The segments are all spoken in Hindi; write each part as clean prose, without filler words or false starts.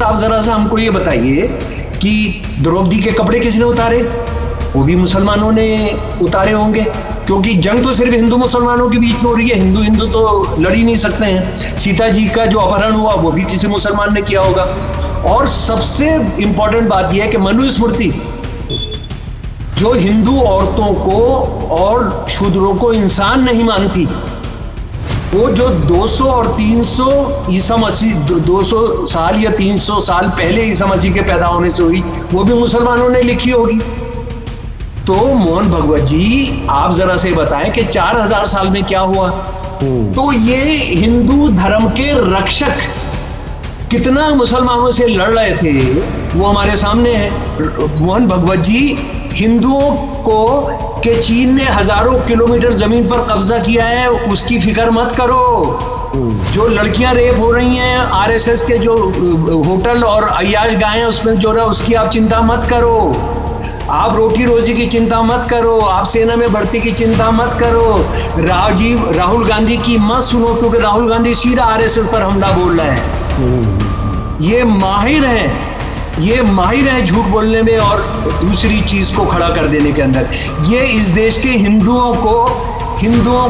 आप जरा सा हमको ये बताइए कि द्रौपदी के कपड़े किसने उतारे? वो भी मुसलमानों ने उतारे होंगे, क्योंकि जंग तो सिर्फ हिंदू मुसलमानों के बीच में हो रही है, हिंदू हिंदू तो लड़ ही नहीं सकते हैं। सीता जी का जो अपहरण हुआ वो भी किसी मुसलमान ने किया होगा। और सबसे इंपॉर्टेंट बात यह है कि मनुस्मृति जो हिंदू औरतों को और शूद्रों को इंसान नहीं मानती, वो जो 200 और 300 ईसा मसीह 200 साल या 300 साल पहले ईसा मसीह के पैदा होने से हुई, वो भी मुसलमानों ने लिखी होगी। तो मोहन भगवत जी आप जरा से बताएं कि 4000 साल में क्या हुआ। तो ये हिंदू धर्म के रक्षक कितना मुसलमानों से लड़ रहे थे वो हमारे सामने है। मोहन भगवत जी, हिंदुओं को कि चीन ने हजारों किलोमीटर जमीन पर कब्जा किया है उसकी फिक्र मत करो। जो लड़कियां रेप हो रही हैं आरएसएस के जो होटल और अय्याश गाय हैं उसमें जो रहा उसकी आप चिंता मत करो। आप रोटी रोजी की चिंता मत करो, आप सेना में भर्ती की चिंता मत करो। राहुल गांधी की मत सुनो, क्योंकि राहुल गांधी सीधा आरएसएस पर हमला बोल रहे हैं। ये माहिर है झूठ बोलने में और दूसरी चीज को खड़ा कर देने के अंदर। ये इस देश के हिंदुओं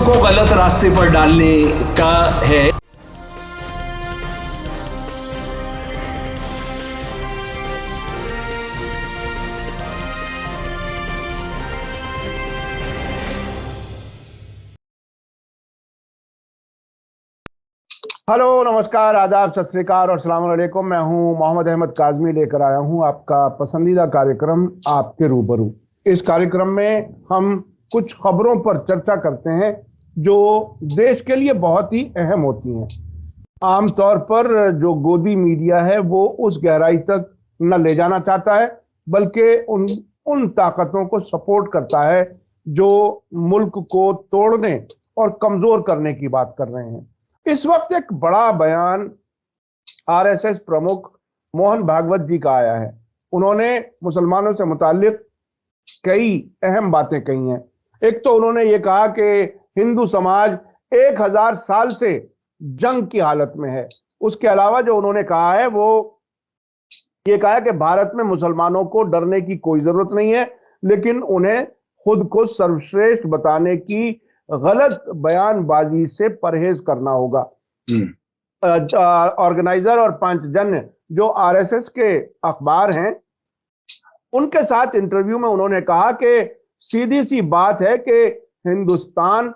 को गलत रास्ते पर डालने का है। हेलो, नमस्कार, आदाब, सत श्री अकाल और अस्सलाम वालेकुम। मैं हूं मोहम्मद अहमद काज़मी, लेकर आया हूं आपका पसंदीदा कार्यक्रम आपके रूबरू। इस कार्यक्रम में हम कुछ खबरों पर चर्चा करते हैं जो देश के लिए बहुत ही अहम होती हैं। आमतौर पर जो गोदी मीडिया है वो उस गहराई तक न ले जाना चाहता है, बल्कि उन ताकतों को सपोर्ट करता है जो मुल्क को तोड़ने और कमजोर करने की बात कर रहे हैं। इस वक्त एक बड़ा बयान आरएसएस प्रमुख मोहन भागवत जी का आया है। उन्होंने मुसलमानों से मुताल्लिक कई अहम बातें कही हैं। एक तो उन्होंने ये कहा कि हिंदू समाज 1000 साल से जंग की हालत में है। उसके अलावा जो उन्होंने कहा है वो ये कहा है कि भारत में मुसलमानों को डरने की कोई जरूरत नहीं है, लेकिन उन्हें खुद को सर्वश्रेष्ठ बताने की गलत बयानबाजी से परहेज करना होगा। ऑर्गेनाइजर और पांचजन्य जो आरएसएस के अखबार हैं उनके साथ इंटरव्यू में उन्होंने कहा कि सीधी सी बात है कि हिंदुस्तान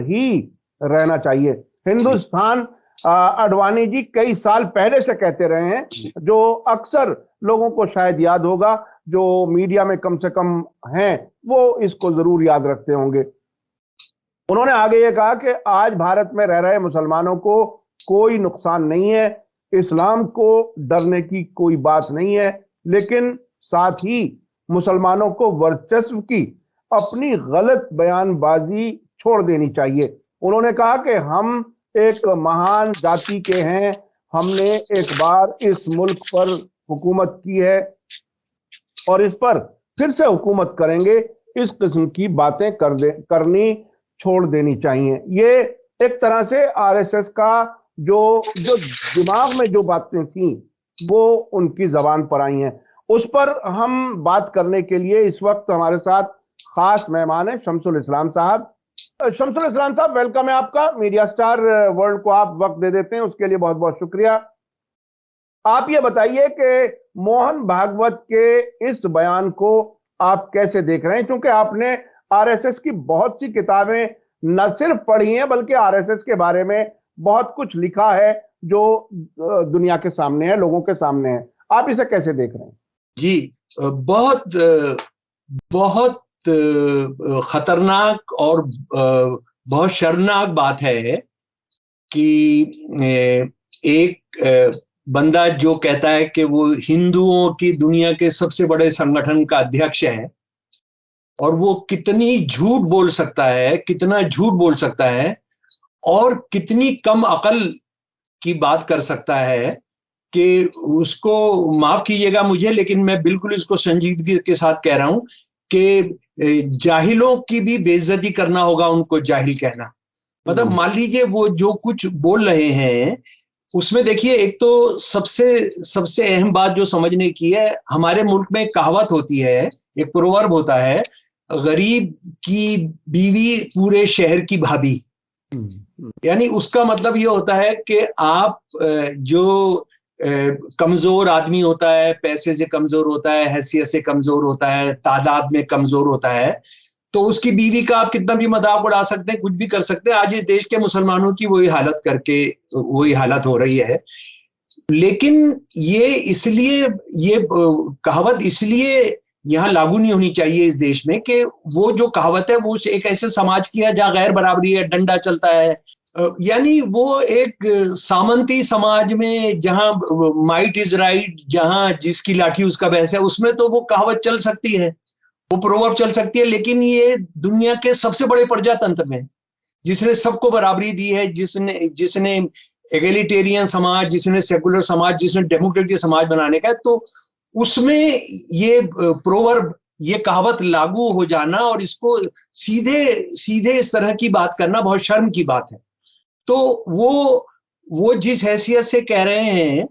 ही रहना चाहिए। हिंदुस्तान आडवाणी जी कई साल पहले से कहते रहे हैं, जो अक्सर लोगों को शायद याद होगा, जो मीडिया में कम से कम हैं वो इसको जरूर याद रखते होंगे। उन्होंने आगे ये कहा कि आज भारत में रह रहे मुसलमानों को कोई नुकसान नहीं है, इस्लाम को डरने की कोई बात नहीं है, लेकिन साथ ही मुसलमानों को वर्चस्व की अपनी गलत बयानबाजी छोड़ देनी चाहिए। उन्होंने कहा कि हम एक महान जाति के हैं, हमने एक बार इस मुल्क पर हुकूमत की है और इस पर फिर से हुकूमत करेंगे। इस किस्म की बातें करनी छोड़ देनी चाहिए। ये एक तरह से आरएसएस का जो दिमाग में जो बातें थी वो उनकी जबान पर आई हैं। उस पर हम बात करने के लिए इस वक्त हमारे साथ खास मेहमान है शमसुल इस्लाम साहब। शमसुल इस्लाम साहब, वेलकम है आपका। मीडिया स्टार वर्ल्ड को आप वक्त दे देते हैं, उसके लिए बहुत बहुत शुक्रिया। आप ये बताइए कि मोहन भागवत के इस बयान को आप कैसे देख रहे हैं, क्योंकि आपने आरएसएस की बहुत सी किताबें न सिर्फ पढ़ी हैं बल्कि आरएसएस के बारे में बहुत कुछ लिखा है जो दुनिया के सामने है, लोगों के सामने है। आप इसे कैसे देख रहे हैं? जी, बहुत खतरनाक और बहुत शर्मनाक बात है कि एक बंदा जो कहता है कि वो हिंदुओं की दुनिया के सबसे बड़े संगठन का अध्यक्ष है और वो कितना झूठ बोल सकता है और कितनी कम अकल की बात कर सकता है कि उसको माफ कीजिएगा मुझे, लेकिन मैं बिल्कुल इसको संजीदगी के साथ कह रहा हूं कि जाहिलों की भी बेइज्जती करना होगा उनको जाहिल कहना। मतलब मान लीजिए वो जो कुछ बोल रहे हैं उसमें देखिए, एक तो सबसे सबसे अहम बात जो समझने की है, हमारे मुल्क में एक कहावत होती है, एक प्रोवर्ब होता है, गरीब की बीवी पूरे शहर की भाभी। यानी उसका मतलब ये होता है कि आप जो कमजोर आदमी होता है, पैसे से कमजोर होता है, हैसियत से कमजोर होता है, तादाद में कमजोर होता है, तो उसकी बीवी का आप कितना भी मजाक उड़ा सकते हैं, कुछ भी कर सकते हैं। आज इस देश के मुसलमानों की वही हालत हो रही है। लेकिन ये कहावत इसलिए यहाँ लागू नहीं होनी चाहिए इस देश में कि वो जो कहावत है वो एक ऐसे समाज की है जहाँ गैर बराबरी है, डंडा चलता है। यानी वो एक सामंती समाज में जहाँ माइट इज राइट, जहाँ जिसकी लाठी उसका भैंस है, उसमें तो वो कहावत चल सकती है, वो प्रोवर्ब चल सकती है। लेकिन ये दुनिया के सबसे बड़े प्रजातंत्र में, जिसने सबको बराबरी दी है, जिसने जिसने एगलिटेरियन समाज, जिसने सेकुलर समाज, जिसने डेमोक्रेटिक समाज बनाने का है, तो उसमें ये प्रोवर्ब, ये कहावत लागू हो जाना और इसको सीधे सीधे इस तरह की बात करना बहुत शर्म की बात है। तो वो जिस हैसियत से कह रहे हैं,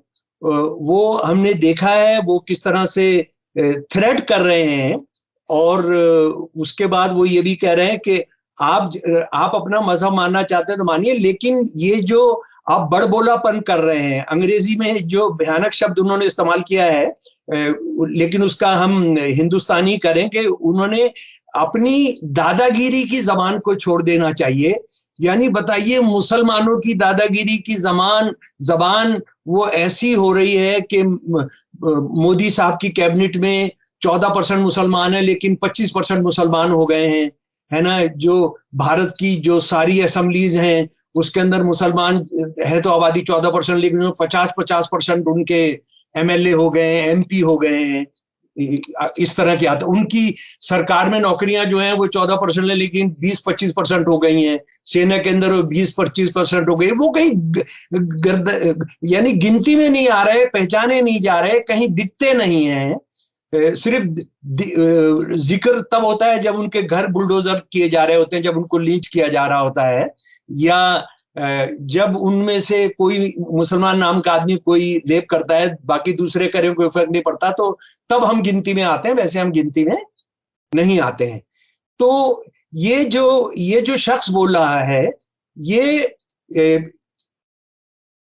वो हमने देखा है वो किस तरह से थ्रेट कर रहे हैं। और उसके बाद वो ये भी कह रहे हैं कि आप अपना मजहब मानना चाहते हैं तो मानिए, लेकिन ये जो आप बड़बोलापन कर रहे हैं, अंग्रेजी में जो भयानक शब्द उन्होंने इस्तेमाल किया है, लेकिन उसका हम हिंदुस्तानी करें कि उन्होंने अपनी दादागिरी की जबान को छोड़ देना चाहिए। यानी बताइए, मुसलमानों की दादागिरी की जबान वो ऐसी हो रही है कि मोदी साहब की कैबिनेट में 14% मुसलमान है, लेकिन 25% मुसलमान हो गए हैं, है ना। जो भारत की जो सारी असेंबलीज हैं उसके अंदर मुसलमान है तो आबादी 14%, लेकिन 50-50% उनके एमएलए हो गए हैं, एमपी हो गए हैं। इस तरह की आता, उनकी सरकार में नौकरियां जो हैं वो 14% है, लेकिन 20-25% हो गई हैं। सेना के अंदर 20-25% हो गई। वो कहीं यानी गिनती में नहीं आ रहे, पहचाने नहीं जा रहे, कहीं दिखते नहीं हैं। सिर्फ जिक्र तब होता है जब उनके घर बुलडोजर किए जा रहे होते हैं, जब उनको लींच किया जा रहा होता है, या जब उनमें से कोई मुसलमान नाम का आदमी कोई रेप करता है, बाकी दूसरे करें कोई फर्क नहीं पड़ता, तो तब हम गिनती में आते हैं, वैसे हम गिनती में नहीं आते हैं। तो ये जो शख्स बोल रहा है, ये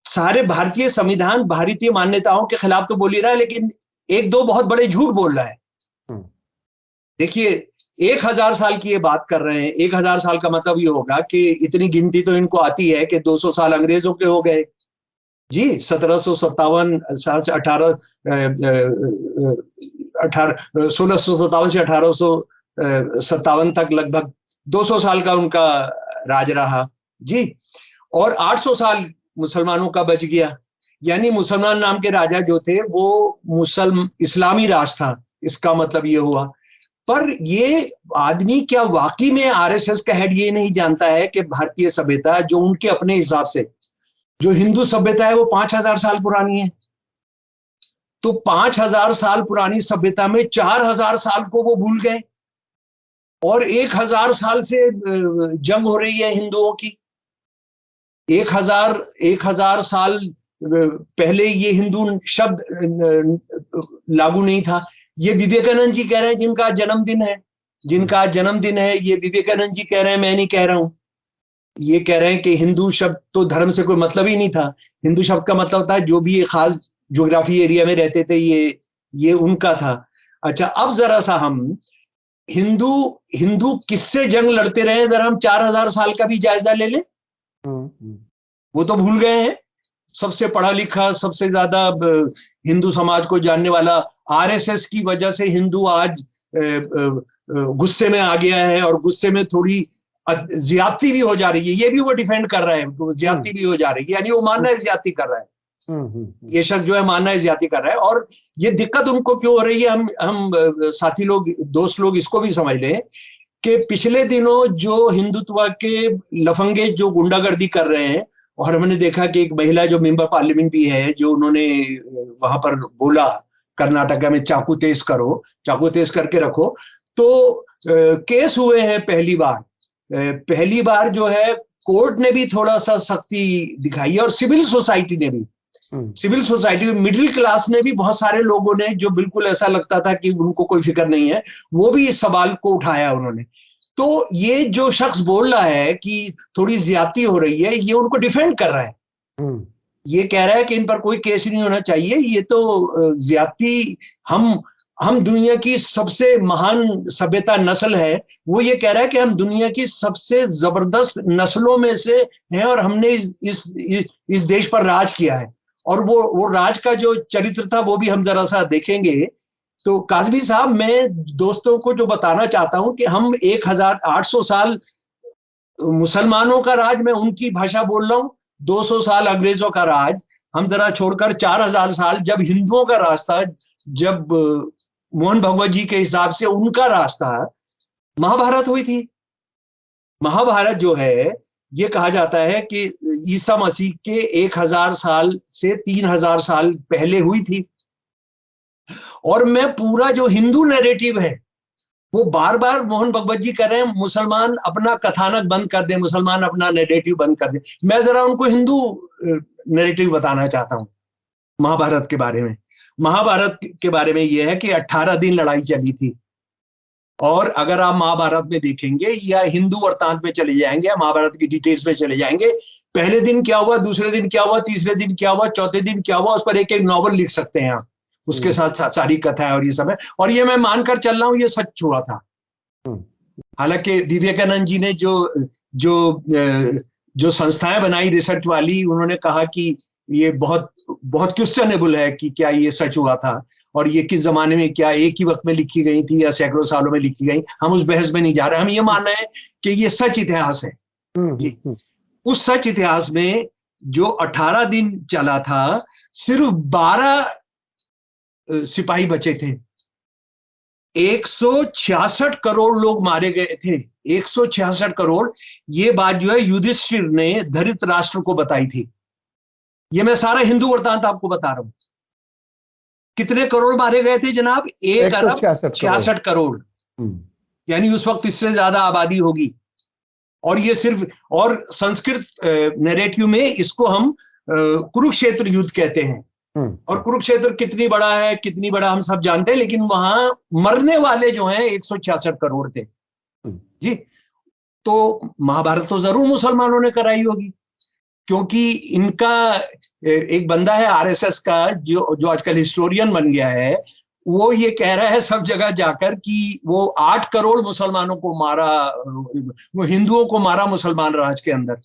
सारे भारतीय संविधान, भारतीय मान्यताओं के खिलाफ तो बोल ही रहा है, लेकिन एक दो बहुत बड़े झूठ बोल रहा है। देखिए, 1000 साल की ये बात कर रहे हैं। 1000 साल का मतलब ये होगा कि इतनी गिनती तो इनको आती है कि 200 साल अंग्रेजों के हो गए जी। 1757 साल से 1657 से 1857 तक लगभग 200 साल का उनका राज रहा जी। और 800 साल मुसलमानों का बच गया। यानी मुसलमान नाम के राजा जो थे वो इस्लामी राज था, इसका मतलब ये हुआ। पर ये आदमी क्या वाकई में आरएसएस का हेड ये नहीं जानता है कि भारतीय सभ्यता, जो उनके अपने हिसाब से जो हिंदू सभ्यता है, वो 5000 साल पुरानी है। तो 5000 साल पुरानी सभ्यता में 4000 साल को वो भूल गए, और 1000 साल से जंग हो रही है हिंदुओं की। 1000 साल पहले ये हिंदू शब्द लागू नहीं था। ये विवेकानंद जी कह रहे हैं, जिनका जन्मदिन है, ये विवेकानंद जी कह रहे हैं, मैं नहीं कह रहा हूं। ये कह रहे हैं कि हिंदू शब्द तो धर्म से कोई मतलब ही नहीं था। हिंदू शब्द का मतलब था जो भी एक खास ज्योग्राफी एरिया में रहते थे, ये उनका था। अच्छा, अब जरा सा हम हिंदू किससे जंग लड़ते रहे, जरा हम 4000 साल का भी जायजा ले लें। वो तो भूल गए हैं। सबसे पढ़ा लिखा, सबसे ज्यादा हिंदू समाज को जानने वाला आरएसएस की वजह से हिंदू आज गुस्से में आ गया है, और गुस्से में थोड़ी ज्यादती भी हो जा रही है। ये भी वो डिफेंड कर रहा है, ज्यादती भी हो जा रही है, यानी वो मानना है ज्यादती कर रहा है। ये शख्स जो है मानना है ज्यादती कर रहा है। और ये दिक्कत उनको क्यों हो रही है, हम साथी लोग, दोस्त लोग इसको भी समझ लें कि पिछले दिनों जो हिंदुत्व के लफंगे जो गुंडागर्दी कर रहे हैं, और हमने देखा कि एक महिला जो मेंबर पार्लियामेंट भी है, जो उन्होंने वहां पर बोला कर्नाटका में चाकू तेज करो, चाकू तेज करके रखो, तो केस हुए हैं पहली बार जो है कोर्ट ने भी थोड़ा सा सख्ती दिखाई है और सिविल सोसाइटी ने भी, सिविल सोसाइटी में मिडिल क्लास ने भी, बहुत सारे लोगों ने जो बिल्कुल ऐसा लगता था कि उनको कोई फिक्र नहीं है, वो भी इस सवाल को उठाया उन्होंने। तो ये जो शख्स बोल रहा है कि थोड़ी ज्यादती हो रही है, ये उनको डिफेंड कर रहा है। ये कह रहा है कि इन पर कोई केस नहीं होना चाहिए, ये तो ज्यादती, हम दुनिया की सबसे महान सभ्यता नस्ल है, वो ये कह रहा है कि हम दुनिया की सबसे जबरदस्त नस्लों में से हैं और हमने इस देश पर राज किया है। और वो राज का जो चरित्र था वो भी हम जरा सा देखेंगे। तो काज़मी साहब, मैं दोस्तों को जो बताना चाहता हूं कि हम 1800 साल मुसलमानों का राज, मैं उनकी भाषा बोल रहा हूं, 200 साल अंग्रेजों का राज, हम जरा छोड़कर 4000 साल जब हिंदुओं का राज था, जब मोहन भगवत जी के हिसाब से उनका राज था, महाभारत हुई थी। महाभारत जो है, ये कहा जाता है कि ईसा मसीह के 1000 साल से 3000 साल पहले हुई थी। और मैं पूरा जो हिंदू नैरेटिव है, वो बार बार मोहन भगवत जी कर रहे हैं, मुसलमान अपना कथानक बंद कर दे, मुसलमान अपना नैरेटिव बंद कर दे। मैं जरा उनको हिंदू नैरेटिव बताना चाहता हूं महाभारत के बारे में। महाभारत के बारे में यह है कि 18 दिन लड़ाई चली थी। और अगर आप महाभारत में देखेंगे या हिंदू वृत्तांत में चले जाएंगे या महाभारत की डिटेल्स में चले जाएंगे, पहले दिन क्या हुआ, दूसरे दिन क्या हुआ, तीसरे दिन क्या हुआ, चौथे दिन क्या हुआ, उस पर एक एक नॉवल लिख सकते हैं आप, उसके साथ सारी कथा है और ये सब है। और ये मैं मानकर चल रहा हूं, ये सच हुआ था। हालांकि विवेकानंद जी ने जो संस्थाएं बनाई रिसर्च वाली, उन्होंने कहा कि ये बहुत बहुत क्वेश्चनेबल है कि क्या ये सच हुआ था और ये किस जमाने में, क्या एक ही वक्त में लिखी गई थी या सैकड़ों सालों में लिखी गई। हम उस बहस में नहीं जा रहे, हम ये मान रहे हैं कि ये सच इतिहास है जी। उस सच इतिहास में जो 18 दिन चला था, सिर्फ 12 सिपाही बचे थे। 166 करोड़ लोग मारे गए थे, 166 करोड़। ये बात जो है युधिष्ठिर ने धृतराष्ट्र को बताई थी। ये मैं सारा हिंदू वृत्तांत आपको बता रहा हूं। कितने करोड़ मारे गए थे जनाब? 1 अरब 66 करोड़। यानी उस वक्त इससे ज्यादा आबादी होगी। और ये सिर्फ, और संस्कृत नैरेटिव में इसको हम कुरुक्षेत्र युद्ध कहते हैं। और कुरुक्षेत्र कितनी बड़ा है, कितनी बड़ा हम सब जानते हैं, लेकिन वहां मरने वाले जो हैं 166 करोड़ थे जी। तो महाभारत तो जरूर मुसलमानों ने कराई होगी, क्योंकि इनका एक बंदा है आरएसएस का जो आजकल हिस्टोरियन बन गया है, वो ये कह रहा है सब जगह जाकर कि वो 8 करोड़ मुसलमानों को मारा, वो हिंदुओं को मारा मुसलमान राज के अंदर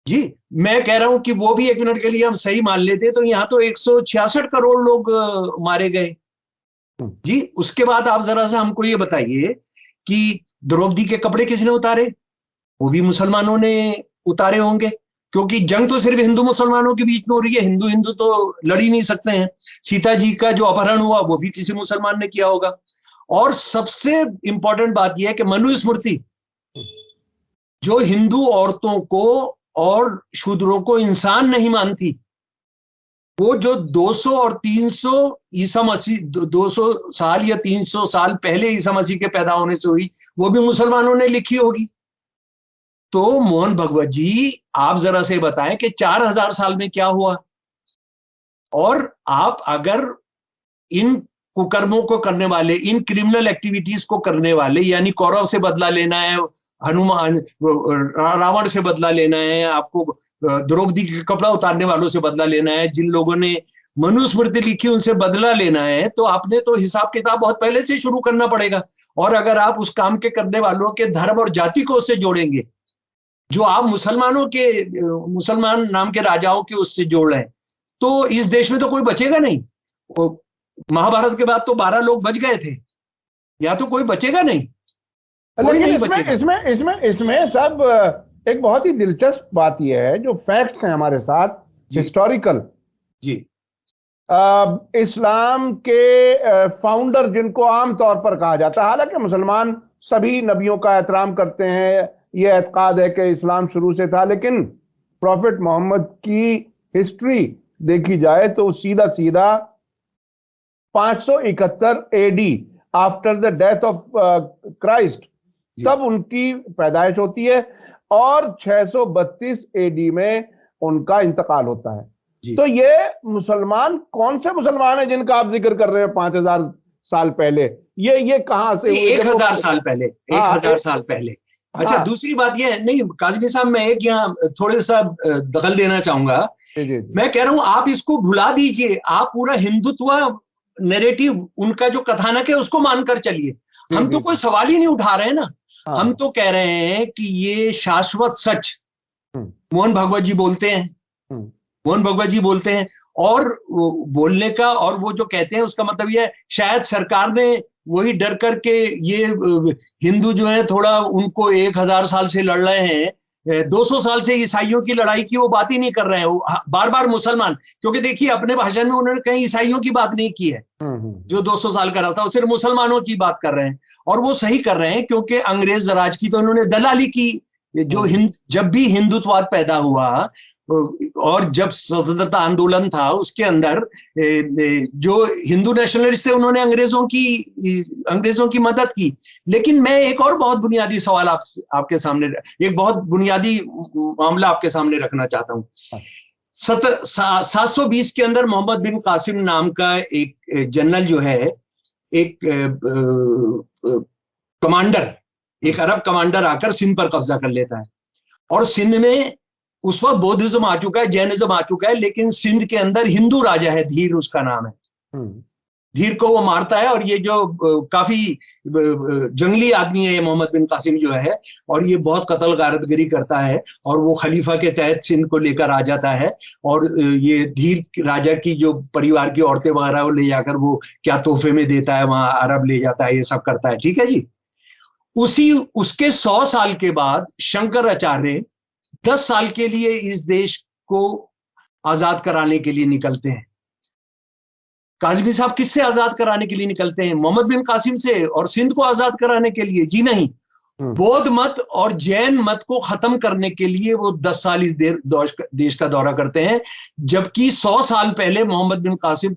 जी। मैं कह रहा हूं कि वो भी एक मिनट के लिए हम सही मान लेते तो यहाँ तो 166 करोड़ लोग मारे गए जी। उसके बाद आप जरा सा हमको ये बताइए कि द्रौपदी के कपड़े किसने उतारे? वो भी मुसलमानों ने उतारे होंगे, क्योंकि जंग तो सिर्फ हिंदू मुसलमानों के बीच में हो रही है, हिंदू हिंदू तो लड़ ही नहीं सकते हैं। सीता जी का जो अपहरण हुआ वो भी किसी मुसलमान ने किया होगा। और सबसे इंपॉर्टेंट बात यह है कि मनुस्मृति, जो हिंदू औरतों को और शूद्रों को इंसान नहीं मानती, वो जो 200 और 300 ईसा मसीह, 200 साल या 300 साल पहले ईसा मसीह के पैदा होने से हुई, वो भी मुसलमानों ने लिखी होगी। तो मोहन भगवत जी, आप जरा से बताएं कि 4000 साल में क्या हुआ। और आप अगर इन कुकर्मों को करने वाले, इन क्रिमिनल एक्टिविटीज को करने वाले, यानी कौरव से बदला लेना है, हनुमान, रावण से बदला लेना है, आपको द्रौपदी के कपड़ा उतारने वालों से बदला लेना है, जिन लोगों ने मनुस्मृति लिखी उनसे बदला लेना है, तो आपने तो हिसाब किताब बहुत पहले से शुरू करना पड़ेगा। और अगर आप उस काम के करने वालों के धर्म और जाति को उससे जोड़ेंगे, जो आप मुसलमानों के, मुसलमान नाम के राजाओं के उससे जोड़ रहे हैं, तो इस देश में तो कोई बचेगा नहीं। महाभारत के बाद तो 12 लोग बच गए थे, या तो कोई बचेगा नहीं। लेकिन इसमें सब एक बहुत ही दिलचस्प बात यह है, जो फैक्ट्स हैं हमारे साथ हिस्टोरिकल जी। इस्लाम के फाउंडर जिनको आमतौर पर कहा जाता है, हालांकि मुसलमान सभी नबियों का एहतराम करते हैं, यह एतकाद है कि इस्लाम शुरू से था, लेकिन प्रॉफिट मोहम्मद की हिस्ट्री देखी जाए तो सीधा सीधा 571 AD, after the death of Christ, तब उनकी पैदाइश होती है। और 632 एडी में उनका इंतकाल होता है। जी। तो ये मुसलमान कौन से मुसलमान है जिनका आप जिक्र कर रहे हैं 5000 साल पहले? ये कहां से हुए? 1000 साल पहले, हाँ, 1000 साल पहले। अच्छा, हाँ, दूसरी बात ये है, नहीं काजमी साहब, मैं एक यहाँ थोड़े सा दखल देना चाहूंगा। जी, जी, जी, मैं कह रहा हूं आप इसको भुला दीजिए, आप पूरा हिंदुत्व नैरेटिव, उनका जो कथानक है उसको मानकर चलिए। जी, हम जी, तो कोई सवाल ही नहीं उठा रहे हैं ना। हम हाँ, तो कह रहे हैं कि ये शाश्वत सच, हम्म, मोहन भागवत जी बोलते हैं, हम्म, मोहन भगवत जी बोलते हैं। और वो बोलने का और वो जो कहते हैं उसका मतलब ये है, शायद सरकार ने वही डर करके ये हिंदू जो है थोड़ा उनको 1000 साल से लड़ रहे हैं, 200 साल से ईसाइयों की लड़ाई की वो बात ही नहीं कर रहे हैं, वो बार बार मुसलमान, क्योंकि देखिए अपने भाषण में उन्होंने कहीं ईसाइयों की बात नहीं की है जो 200 साल का रहा था, वो सिर्फ मुसलमानों की बात कर रहे हैं। और वो सही कर रहे हैं, क्योंकि अंग्रेज राज की तो उन्होंने दलाली की। जो जब भी हिंदुत्ववाद पैदा हुआ और जब स्वतंत्रता आंदोलन था उसके अंदर जो हिंदू नेशनलिस्ट थे उन्होंने अंग्रेजों की मदद की। लेकिन मैं एक और बहुत बुनियादी सवाल आपके सामने, एक बहुत बुनियादी मामला आपके सामने रखना चाहता हूं। 720 के अंदर मोहम्मद बिन कासिम नाम का एक जनरल जो है, एक कमांडर, एक अरब कमांडर आकर सिंध पर कब्जा कर लेता है। और सिंध में उस वक्त बौद्धिज्म आ चुका है, जैनिज्म आ चुका है, लेकिन सिंध के अंदर हिंदू राजा है, धीर उसका नाम है। धीर को वो मारता है, और ये जो काफी जंगली आदमी है ये मोहम्मद बिन कासिम जो है, और ये बहुत कत्ल गारतगिरी करता है, और वो खलीफा के तहत सिंध को लेकर आ जाता है। और ये धीर राजा की जो परिवार की औरतें वगैरह वो ले जाकर वो क्या तोहफे में देता है, वहां अरब ले जाता है, ये सब करता है, ठीक है जी। उसके 100 साल के बाद शंकराचार्य 10 साल के लिए इस देश को आजाद कराने के लिए निकलते हैं। काजमी साहब किससे आजाद कराने के लिए निकलते हैं? मोहम्मद बिन कासिम से, और सिंध को आजाद कराने के लिए? जी नहीं, बौद्ध मत और जैन मत को खत्म करने के लिए वो 10 साल इस देश का दौरा करते हैं। जबकि 100 साल पहले मोहम्मद बिन कासिम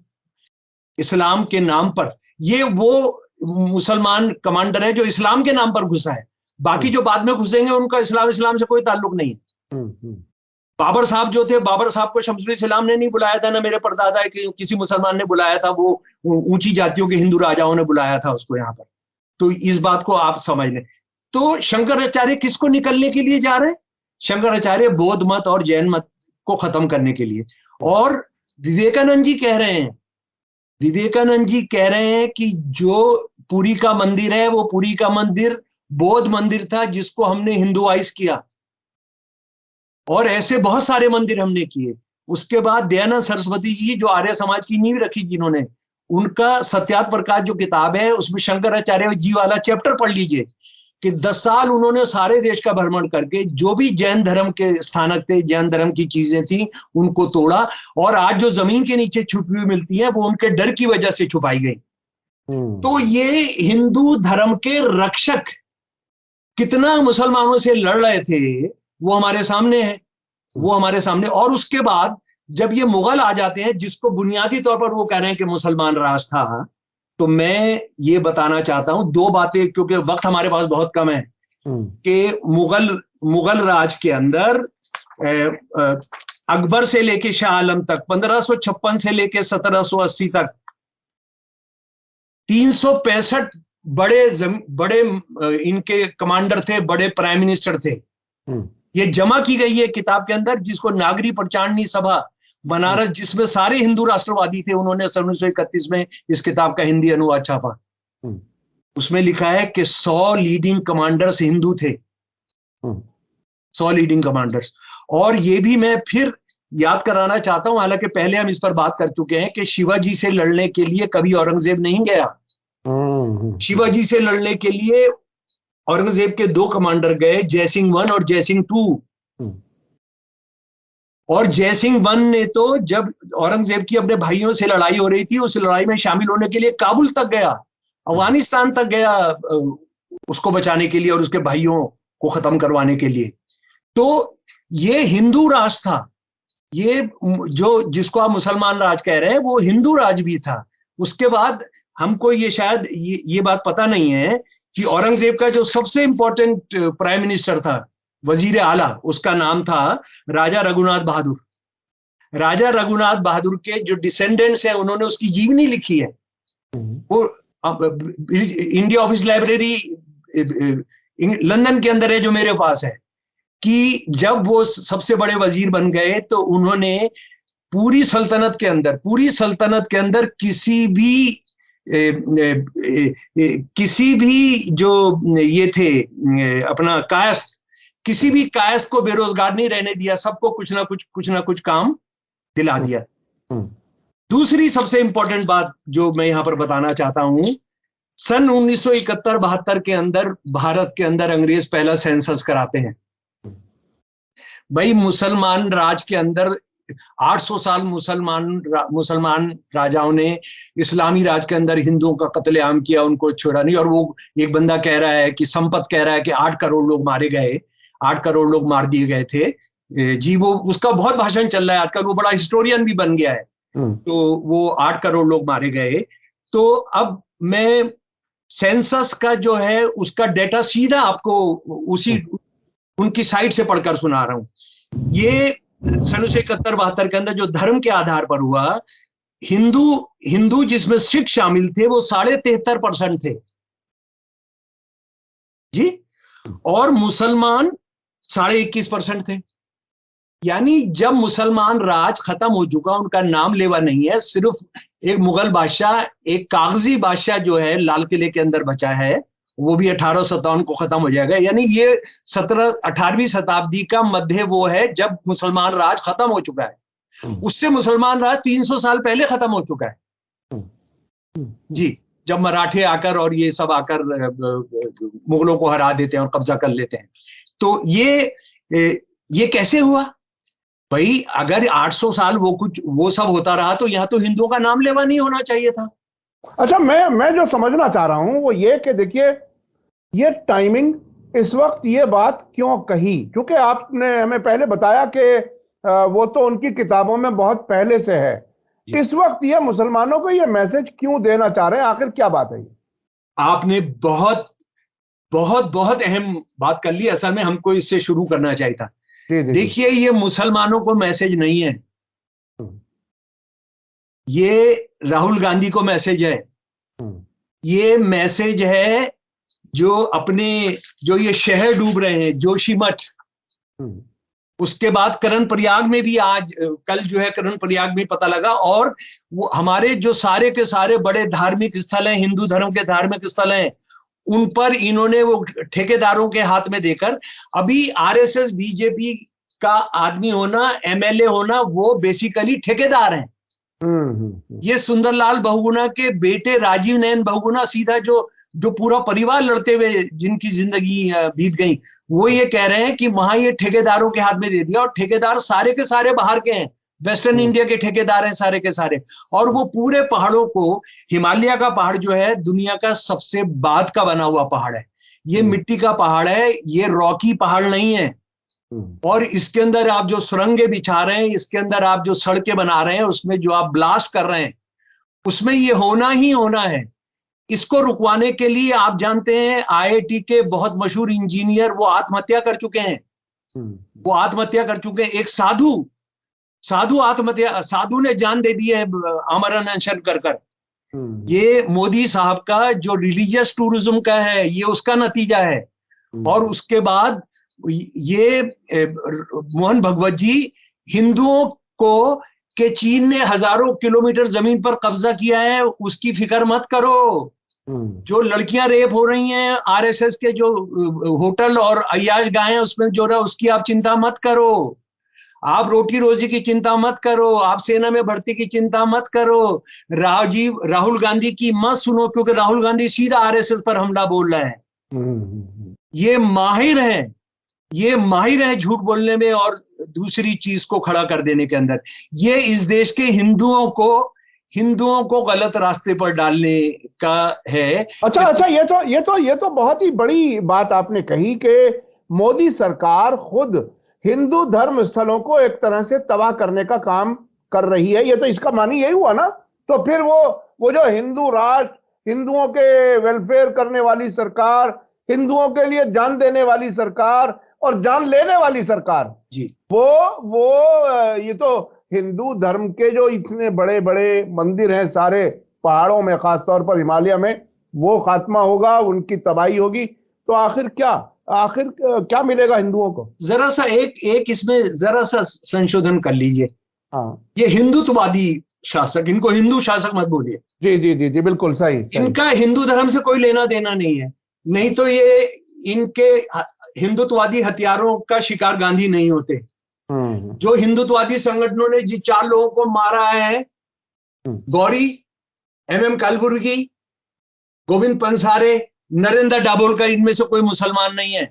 इस्लाम के नाम पर, ये वो मुसलमान कमांडर है जो इस्लाम के नाम पर घुसा है। बाकी जो बाद में घुसेंगे उनका इस्लाम से कोई ताल्लुक नहीं है। बाबर साहब जो थे, बाबर साहब को शमसुल इस्लाम ने नहीं बुलाया था, ना मेरे परदादा किसी मुसलमान ने बुलाया था, वो ऊंची जातियों के हिंदू राजाओं ने बुलाया था उसको यहाँ पर। तो इस बात को आप समझ लें। तो शंकराचार्य किसको निकलने के लिए जा रहे हैं? शंकराचार्य बौद्ध मत और जैन मत को खत्म करने के लिए। और विवेकानंद जी कह रहे हैं, विवेकानंद जी कह रहे हैं कि जो पुरी का मंदिर है, वो पुरी का मंदिर बौद्ध मंदिर था जिसको हमने हिंदुआइज किया, और ऐसे बहुत सारे मंदिर हमने किए। उसके बाद दयानंद सरस्वती जी जो आर्य समाज की नींव रखी जिन्होंने, उनका सत्यार्थ प्रकाश जो किताब है उसमें शंकराचार्य जी वाला चैप्टर पढ़ लीजिए कि 10 साल उन्होंने सारे देश का भ्रमण करके जो भी जैन धर्म के स्थानक थे, जैन धर्म की चीजें थी, उनको तोड़ा। और आज जो जमीन के नीचे छुपी हुई मिलती है वो उनके डर की वजह से छुपाई गई। तो ये हिंदू धर्म के रक्षक कितना मुसलमानों से लड़ रहे थे वो हमारे सामने है, वो हमारे सामने। और उसके बाद जब ये मुगल आ जाते हैं, जिसको बुनियादी तौर पर वो कह रहे हैं कि मुसलमान राज था, तो मैं ये बताना चाहता हूं 2 बातें, क्योंकि वक्त हमारे पास बहुत कम है, कि मुगल राज के अंदर अकबर से लेके शाह आलम तक 1556 से लेके 1780 तक 365 बड़े इनके कमांडर थे, बड़े प्राइम मिनिस्टर थे। ये जमा की गई है किताब के अंदर, जिसको नागरी प्रचारणी सभा बनारस, जिसमें सारे हिंदू राष्ट्रवादी थे, उन्होंने 1931 में इस किताब का हिंदी अनुवाद छापा। उसमें लिखा है कि 100 लीडिंग कमांडर्स हिंदू थे, 100 लीडिंग कमांडर्स। और ये भी मैं फिर याद कराना चाहता हूं, हालांकि पहले हम इस पर बात कर चुके हैं, कि शिवाजी से लड़ने के लिए कभी औरंगजेब नहीं गया। शिवाजी से लड़ने के लिए औरंगजेब के 2 कमांडर गए, जयसिंह 1 और जयसिंह 2। और जयसिंह 1 ने तो जब औरंगजेब की अपने भाइयों से लड़ाई हो रही थी, उस लड़ाई में शामिल होने के लिए काबुल तक गया, अफगानिस्तान तक गया उसको बचाने के लिए और उसके भाइयों को खत्म करवाने के लिए। तो ये हिंदू राज था, ये जो जिसको आप मुसलमान राज कह रहे हैं वो हिंदू राज भी था। उसके बाद हमको ये शायद ये बात पता नहीं है कि औरंगजेब का जो सबसे इंपॉर्टेंट प्राइम मिनिस्टर था, वजीर आला, उसका नाम था राजा रघुनाथ बहादुर। राजा रघुनाथ बहादुर के जो डिसेंडेंट्स हैं उन्होंने उसकी जीवनी लिखी है। वो इंडिया ऑफिस लाइब्रेरी लंदन के अंदर है, जो मेरे पास है, कि जब वो सबसे बड़े वजीर बन गए तो उन्होंने पूरी सल्तनत के अंदर किसी भी जो ये थे अपना कायस्थ, किसी भी कायस्थ को बेरोजगार नहीं रहने दिया, सबको कुछ ना कुछ काम दिला दिया। दूसरी सबसे इंपॉर्टेंट बात जो मैं यहां पर बताना चाहता हूं, सन 1971-72 के अंदर भारत के अंदर अंग्रेज पहला सेंसस कराते हैं। भाई मुसलमान राज के अंदर 800 साल मुसलमान राजाओं ने इस्लामी राज के अंदर हिंदुओं का कत्लेआम किया, उनको छोड़ा नहीं। और वो एक बंदा कह रहा है कि संपत कह रहा है कि 8 करोड़ लोग मारे गए, 8 करोड़ लोग मार दिए गए थे जी। वो उसका बहुत भाषण चल रहा है आजकल, वो बड़ा हिस्टोरियन भी बन गया है। तो वो 8 करोड़ लोग मारे गए। तो अब मैं सेंसस का जो है उसका डेटा सीधा आपको उसी उनकी साइट से पढ़कर सुना रहा हूं। ये सन 1971-72 के अंदर जो धर्म के आधार पर हुआ, हिंदू जिसमें सिख शामिल थे वो 73.5% थे जी, और मुसलमान 21.5% थे। यानी जब मुसलमान राज खत्म हो चुका, उनका नाम लेवा नहीं है, सिर्फ एक मुगल बादशाह, एक कागजी बादशाह जो है लाल किले के अंदर बचा है, वो भी 1857 को खत्म हो जाएगा। यानी ये 18वीं शताब्दी का मध्य वो है जब मुसलमान राज खत्म हो चुका है। उससे मुसलमान राज 300 साल पहले खत्म हो चुका है जी, जब मराठे आकर और ये सब आकर मुगलों को हरा देते हैं और कब्जा कर लेते हैं। तो ये कैसे हुआ भाई? अगर 800 साल वो सब होता रहा तो यहाँ तो हिंदुओं का नाम लेवा नहीं होना चाहिए था। अच्छा, मैं जो समझना चाह रहा हूं वो ये कि देखिए, ये टाइमिंग इस वक्त ये बात क्यों कही? क्योंकि आपने हमें पहले बताया कि वो तो उनकी किताबों में बहुत पहले से है। इस वक्त ये मुसलमानों को ये मैसेज क्यों देना चाह रहे हैं? आखिर क्या बात है? आपने बहुत बहुत बहुत अहम बात कर ली। असल में हमको इससे शुरू करना चाहिए था। देखिए, ये मुसलमानों को मैसेज नहीं है, ये राहुल गांधी को मैसेज है। ये मैसेज है जो ये शहर डूब रहे हैं, जोशीमठ, उसके बाद करण प्रयाग में भी कल जो है करण प्रयाग में पता लगा। और वो हमारे जो सारे के सारे बड़े धार्मिक स्थल हैं, हिंदू धर्म के धार्मिक स्थल हैं, उन पर इन्होंने वो ठेकेदारों के हाथ में देकर, अभी आरएसएस बीजेपी का आदमी होना, एमएलए होना, वो बेसिकली ठेकेदार हैं। ये सुंदरलाल बहुगुणा के बेटे राजीव नयन बहुगुणा सीधा जो पूरा परिवार लड़ते हुए जिनकी जिंदगी बीत गई, वो ये कह रहे हैं कि वहां ये ठेकेदारों के हाथ में दे दिया। और ठेकेदार सारे के सारे बाहर के हैं, वेस्टर्न इंडिया के ठेकेदार हैं सारे के सारे। और वो पूरे पहाड़ों को, हिमालय का पहाड़ जो है दुनिया का सबसे बाद का बना हुआ पहाड़ है, ये मिट्टी का पहाड़ है, ये रॉकी पहाड़ नहीं है। और इसके अंदर आप जो सुरंगें बिछा रहे हैं, इसके अंदर आप जो सड़कें बना रहे हैं, उसमें जो आप ब्लास्ट कर रहे हैं, उसमें ये होना ही होना है। इसको रुकवाने के लिए आप जानते हैं आईआईटी के बहुत मशहूर इंजीनियर वो आत्महत्या कर चुके हैं। वो आत्महत्या कर चुके हैं। एक साधु ने जान दे दी है आमरण अनशन कर। ये मोदी साहब का जो रिलीजियस टूरिज्म का है, ये उसका नतीजा है। और उसके बाद ये मोहन भगवत जी हिंदुओं को कि चीन ने हजारों किलोमीटर जमीन पर कब्जा किया है, उसकी फिक्र मत करो। जो लड़कियां रेप हो रही हैं आरएसएस के जो होटल और अय्याश गाह हैं उसमें जो रहा, उसकी आप चिंता मत करो। आप रोटी रोजी की चिंता मत करो, आप सेना में भर्ती की चिंता मत करो। राहुल गांधी की मत सुनो, क्योंकि राहुल गांधी सीधा आरएसएस पर हमला बोल रहा है। ये माहिर है झूठ बोलने में और दूसरी चीज को खड़ा कर देने के अंदर। ये इस देश के हिंदुओं को गलत रास्ते पर डालने का है। अच्छा, ये तो बहुत ही बड़ी बात आपने कही कि मोदी सरकार खुद हिंदू धर्म स्थलों को एक तरह से तबाह करने का काम कर रही है। ये तो इसका मानी यही हुआ ना? तो फिर वो जो हिंदू राष्ट्र, हिंदुओं के वेलफेयर करने वाली सरकार, हिंदुओं के लिए जान देने वाली सरकार, और जान लेने वाली सरकार जी वो ये तो हिंदू धर्म के जो इतने बड़े बड़े मंदिर हैं सारे पहाड़ों में, खासतौर पर हिमालय में, वो खात्मा होगा, उनकी तबाही होगी, तो आखिर क्या मिलेगा हिंदुओं को? जरा सा एक इसमें जरा सा संशोधन कर लीजिए। हाँ ये हिंदुत्ववादी शासक, इनको हिंदू शासक मत बोलिए। जी जी जी जी, बिल्कुल सही सही। इनका हिंदू धर्म से कोई लेना देना नहीं है, नहीं तो ये इनके हिंदुत्ववादी हथियारों का शिकार गांधी नहीं होते। जो हिंदुत्ववादी संगठनों ने जिन 4 लोगों को मारा है, गौरी, MM कलबुर्गी, गोविंद पंसारे, नरेंद्र दाभोलकर, इनमें से कोई मुसलमान नहीं है।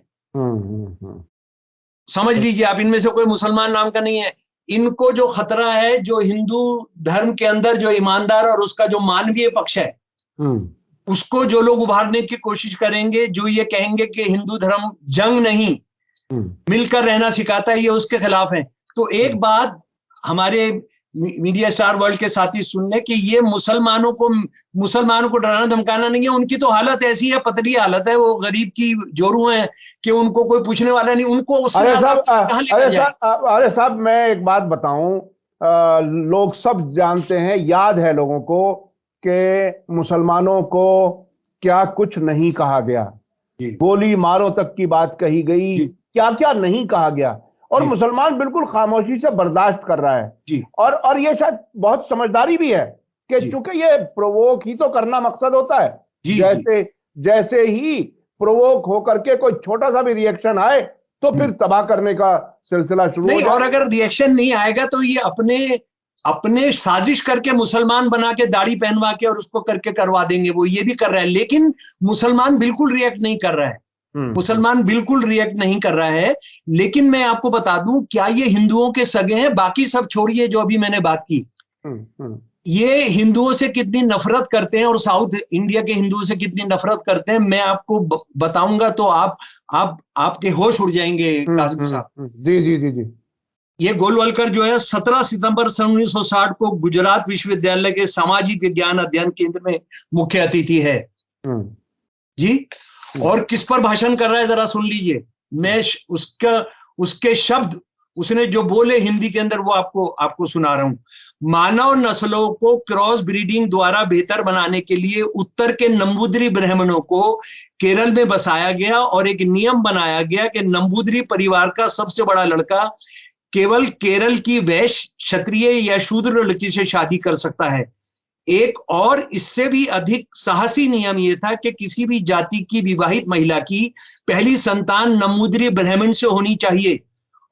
समझ लीजिए आप, इनमें से कोई मुसलमान नाम का नहीं है। इनको जो खतरा है, जो हिंदू धर्म के अंदर जो ईमानदार और उसका जो मानवीय पक्ष है, उसको जो लोग उभारने की कोशिश करेंगे, जो ये कहेंगे कि हिंदू धर्म जंग नहीं मिलकर रहना सिखाता है, ये उसके खिलाफ है। तो एक बात हमारे मीडिया स्टार वर्ल्ड के साथी सुन ले कि ये मुसलमानों को डराना धमकाना नहीं है। उनकी तो हालत ऐसी है, पतली हालत है, वो गरीब की जोरू है कि उनको कोई पूछने वाला नहीं, उनको उससे अरे साहब मैं एक बात बताऊं, लोग सब जानते हैं, याद है लोगों को कि मुसलमानों को क्या कुछ नहीं कहा गया, गोली मारो तक की बात कही गई, क्या क्या नहीं कहा गया, और मुसलमान बिल्कुल खामोशी से बर्दाश्त कर रहा है। और ये शायद बहुत समझदारी भी है कि चूंकि ये प्रोवोक ही तो करना मकसद होता है। जैसे ही प्रोवोक होकर के कोई छोटा सा भी रिएक्शन आए तो फिर तबाह करने का सिलसिला शुरू हो जाए। और अगर रिएक्शन नहीं आएगा तो ये अपने साजिश करके मुसलमान बना के, दाढ़ी पहनवा के और उसको करके करवा देंगे। वो ये भी कर रहा है, लेकिन मुसलमान बिल्कुल रिएक्ट नहीं कर रहा है। मुसलमान बिल्कुल रिएक्ट नहीं कर रहा है। लेकिन मैं आपको बता दूं, क्या ये हिंदुओं के सगे हैं? बाकी सब छोड़िए, जो अभी मैंने बात की, ये हिंदुओं से कितनी नफरत करते हैं और साउथ इंडिया के हिंदुओं से कितनी नफरत करते हैं, मैं आपको बताऊंगा तो आपके होश उड़ जाएंगे कासिम साहब। जी जी जी जी। ये गोलवलकर जो है 17 सितंबर सन 1960 को गुजरात विश्वविद्यालय के सामाजिक विज्ञान अध्ययन केंद्र में मुख्य अतिथि है जी। और किस पर भाषण कर रहा है जरा सुन लीजिए। मैं उसके शब्द उसने जो बोले हिंदी के अंदर वो आपको सुना रहा हूं। मानव नस्लों को क्रॉस ब्रीडिंग द्वारा बेहतर बनाने के लिए उत्तर के नंबूदरी ब्राह्मणों को केरल में बसाया गया और एक नियम बनाया गया कि नंबूदरी परिवार का सबसे बड़ा लड़का केवल केरल की वैश्य, क्षत्रिय या शूद्र लड़की से शादी कर सकता है। एक और इससे भी अधिक साहसी नियम यह था कि किसी भी जाति की विवाहित महिला की पहली संतान नंबूदरी ब्राह्मण से होनी चाहिए